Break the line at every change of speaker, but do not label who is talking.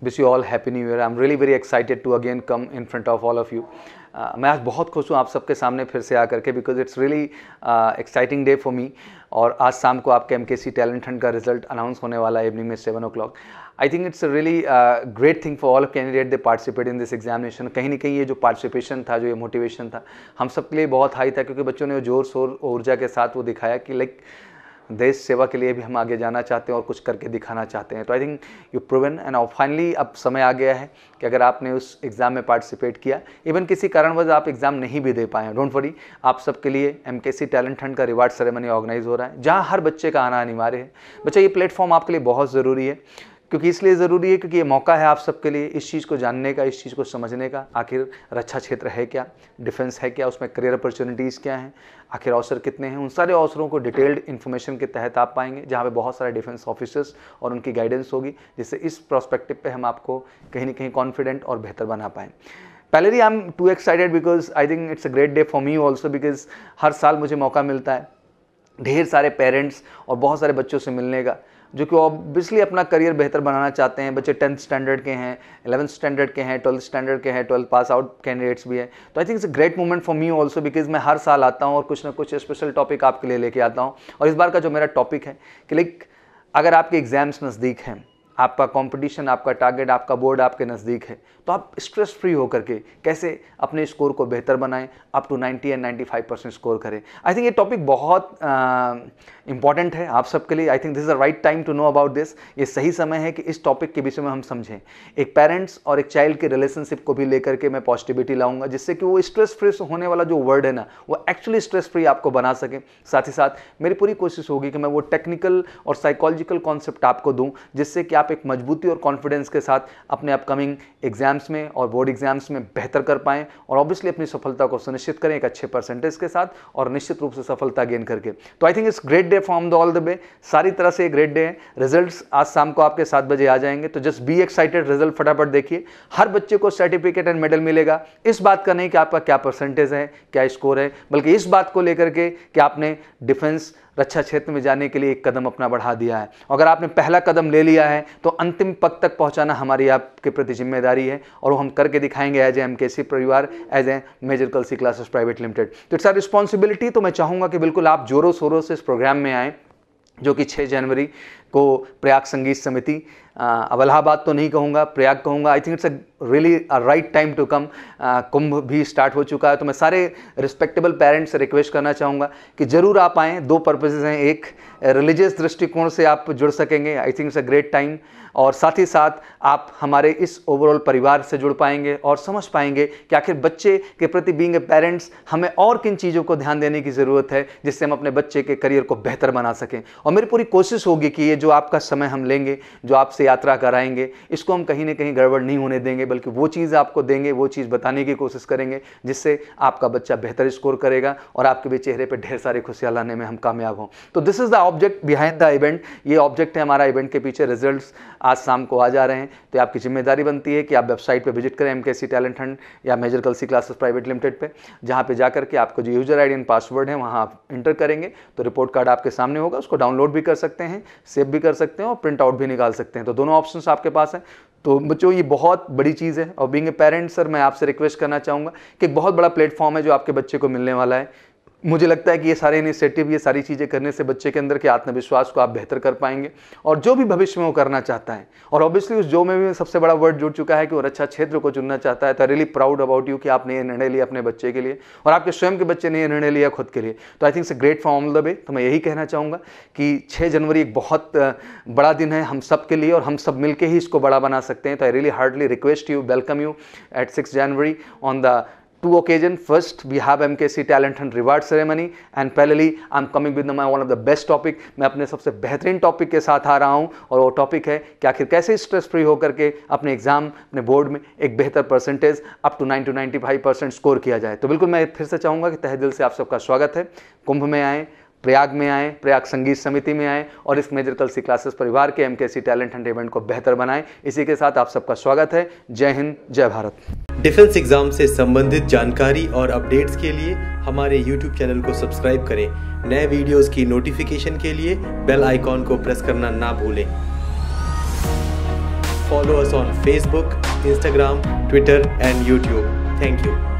Wish you all happy new year. I am really very excited to again come in front of all of you. मैं आज बहुत खुश हूँ आप सबके सामने फिर से आकर के, because it's really exciting day for मी। और आज शाम को आपके MKC टैलेंट हंट का रिजल्ट अनाउंस होने वाला है इवनिंग में 7 o'clock। I think it's really great thing for all candidate they participate in this examination. कहीं ना कहीं ये जो पार्टिसिपेशन था, जो ये मोटिवेशन था, हम सब के लिए बहुत हाई था, क्योंकि बच्चों ने जोर शोर ऊर्जा के साथ वो दिखाया कि लाइक देश सेवा के लिए भी हम आगे जाना चाहते हैं और कुछ करके दिखाना चाहते हैं। तो I think you proven and finally अब समय आ गया है कि अगर आपने उस एग्ज़ाम में पार्टिसिपेट किया, इवन किसी कारणवश आप एग्ज़ाम नहीं भी दे पाए, डोंट वरी, आप सबके लिए MKC टैलेंट हंट का रिवार्ड सेरेमनी ऑर्गेनाइज हो रहा है, जहां हर बच्चे का आना अनिवार्य है। बच्चा, ये प्लेटफॉर्म आपके लिए बहुत ज़रूरी है, क्योंकि इसलिए ज़रूरी है क्योंकि ये मौका है आप सबके लिए इस चीज़ को जानने का, इस चीज़ को समझने का, आखिर रक्षा क्षेत्र है क्या, डिफेंस है क्या, उसमें करियर अपॉर्चुनिटीज़ क्या हैं, आखिर अवसर कितने हैं। उन सारे अवसरों को डिटेल्ड इन्फॉर्मेशन के तहत आप पाएंगे, जहाँ पे बहुत सारे डिफेंस ऑफिसर्स और उनकी गाइडेंस होगी, जिससे इस प्रोस्पेक्टिव पे हम आपको कहीं ना कहीं कॉन्फिडेंट और बेहतर बना पाएँ। पहले I am too excited because I think it's a great day for me also, because हर साल मुझे मौका मिलता है ढेर सारे पेरेंट्स और बहुत सारे बच्चों से मिलने का, जो कि ऑब्वियसली अपना करियर बेहतर बनाना चाहते हैं। बच्चे 10th स्टैंडर्ड के हैं, 11th स्टैंडर्ड के हैं, 12th स्टैंडर्ड के हैं, 12th पास आउट कैंडिडेट्स भी हैं। तो आई think it's a great moment for me also, because मैं हर साल आता हूँ और कुछ ना कुछ स्पेशल टॉपिक आपके लिए लेके आता हूँ। और इस बार का जो मेरा टॉपिक है कि लाइक अगर आपके एग्जाम्स नज़दीक हैं, आपका कंपटीशन, आपका टारगेट, आपका बोर्ड आपके नज़दीक है, तो आप स्ट्रेस फ्री होकर के कैसे अपने स्कोर को बेहतर बनाएं, अप टू 90 and 95% स्कोर करें। आई थिंक ये टॉपिक बहुत इंपॉर्टेंट है आप सबके लिए। I think this is the right time to know about this. ये सही समय है कि इस टॉपिक के विषय में हम समझें। एक पेरेंट्स और एक चाइल्ड के रिलेशनशिप को भी लेकर के मैं पॉजिटिविटी लाऊंगा, जिससे कि वो स्ट्रेस फ्री होने वाला जो वर्ड है ना, वो एक्चुअली स्ट्रेस फ्री आपको बना सके। साथ ही साथ मेरी पूरी कोशिश होगी कि मैं वो टेक्निकल और साइकोलॉजिकल कॉन्सेप्ट आपको दूँ, जिससे कि आप एक मजबूती और कॉन्फिडेंस के साथ अपने अपकमिंग एग्जाम्स में और बोर्ड एग्जाम्स में बेहतर कर पाएं, और ऑब्वियसली अपनी सफलता को सुनिश्चित करें एक अच्छे परसेंटेज के साथ और निश्चित रूप से सफलता गेन करके। तो आई think it's great day from the all the way. सारी तरह से ग्रेट डे है। रिजल्ट्स आज शाम को आपके 7 बजे आ जाएंगे, तो जस्ट बी एक्साइटेड। रिजल्ट फटाफट देखिए। हर बच्चे को सर्टिफिकेट एंड मेडल मिलेगा। इस बात का नहीं कि आपका क्या परसेंटेज है, क्या स्कोर है, बल्कि इस बात को लेकर के कि आपने डिफेंस रक्षा क्षेत्र में जाने के लिए एक कदम अपना बढ़ा दिया है। अगर आपने पहला कदम ले लिया है तो अंतिम पद तक पहुंचाना हमारी आपके प्रति जिम्मेदारी है, और वो हम करके दिखाएंगे एज ए MKC परिवार, as a major Kalsi classes private limited. तो इट्स आवर रिस्पॉन्सिबिलिटी। तो मैं चाहूँगा कि बिल्कुल आप जोरों शोरों से इस प्रोग्राम में आएँ, जो कि 6 जनवरी को प्रयाग संगीत समिति, अब इलाहाबाद तो नहीं कहूँगा, प्रयाग कहूँगा। I think it's a really right time to come. Kumbh भी स्टार्ट हो चुका है, तो मैं सारे रिस्पेक्टेबल पेरेंट्स से रिक्वेस्ट करना चाहूँगा कि ज़रूर आप आएँ। 2 पर्पसेस हैं, एक रिलीजियस दृष्टिकोण से आप जुड़ सकेंगे, आई think it's a great time, और साथ ही साथ आप हमारे इस ओवरऑल परिवार से जुड़ पाएंगे और समझ पाएंगे कि आखिर बच्चे के प्रति बीइंग ए पेरेंट्स हमें और किन चीज़ों को ध्यान देने की ज़रूरत है, जिससे हम अपने बच्चे के करियर को बेहतर बना सकें। और मेरी पूरी कोशिश होगी कि ये जो आपका समय हम लेंगे, जो आपसे यात्रा कराएंगे, इसको हम कहीं ना कहीं गड़बड़ नहीं होने देंगे, बल्कि वो चीज़ आपको देंगे, वो चीज़ बताने की कोशिश करेंगे, जिससे आपका बच्चा बेहतर स्कोर करेगा और आपके भी चेहरे पर ढेर सारी खुशियाँ लाने में हम कामयाब हों। तो this is the object behind the event. ये ऑब्जेक्ट है हमारा इवेंट के पीछे। रिजल्ट्स आज शाम को आ जा रहे हैं, तो आपकी जिम्मेदारी बनती है कि आप वेबसाइट पे विजिट करें MKC टैलेंट हंट या major Kalsi classes private limited पे, जहाँ पे जाकर के आपको जो यूजर ID एंड पासवर्ड है वहाँ आप इंटर करेंगे, तो रिपोर्ट कार्ड आपके सामने होगा। उसको डाउनलोड भी कर सकते हैं, सेव भी कर सकते हैं और प्रिंट आउट भी निकाल सकते हैं। तो दोनों ऑप्शंस आपके पास हैं। तो बच्चों, ये बहुत बड़ी चीज़ है, और बीइंग ए पेरेंट सर मैं आपसे रिक्वेस्ट करना चाहूँगा कि एक बहुत बड़ा प्लेटफॉर्म है जो आपके बच्चे को मिलने वाला है। मुझे लगता है कि ये सारे इनिशिएटिव, ये सारी चीज़ें करने से बच्चे के अंदर के आत्मविश्वास को आप बेहतर कर पाएंगे, और जो भी भविष्य में वो करना चाहता है, और ऑब्वियसली उस जो में भी सबसे बड़ा वर्ड जुड़ चुका है कि वो रक्षा क्षेत्र को चुनना चाहता है। तो रियली प्राउड अबाउट यू कि आपने ये निर्णय लिया अपने बच्चे के लिए, और आपके स्वयं के बच्चे ने ये निर्णय लिया खुद के लिए। तो आई think it's great from all the way. तो मैं यही कहना चाहूँगा कि 6 जनवरी एक बहुत बड़ा दिन है हम सब के लिए, और हम सब मिलकर ही इसको बड़ा बना सकते हैं। तो I really hardly request you, welcome you at 6 January on the 2 occasions. First, we have MKC Talent Hunt Reward Ceremony, and parallelly, I'm coming with one of the best topic. मैं अपने सबसे बेहतरीन टॉपिक के साथ आ रहा हूँ, और वो टॉपिक है कि आखिर कैसे स्ट्रेस फ्री होकर के अपने एग्जाम, अपने बोर्ड में एक बेहतर percentage up to 90 to 95% score किया जाए। तो बिल्कुल मैं फिर से चाहूँगा कि तहे दिल से आप सबका स्वागत है। कुंभ में आएँ, प्रयाग में आएँ, प्रयाग संगीत समिति में आएँ, और इस मेजर कलसी क्लासेस परिवार के MKC टैलेंट हंट इवेंट को बेहतर बनाएं। इसी के साथ आप सबका स्वागत है। जय हिंद, जय भारत।
डिफेंस एग्जाम से संबंधित जानकारी और अपडेट्स के लिए हमारे YouTube चैनल को सब्सक्राइब करें। नए वीडियोस की नोटिफिकेशन के लिए बेल आइकॉन को प्रेस करना ना भूलें। follow us on Facebook, Instagram, Twitter and YouTube. Thank you.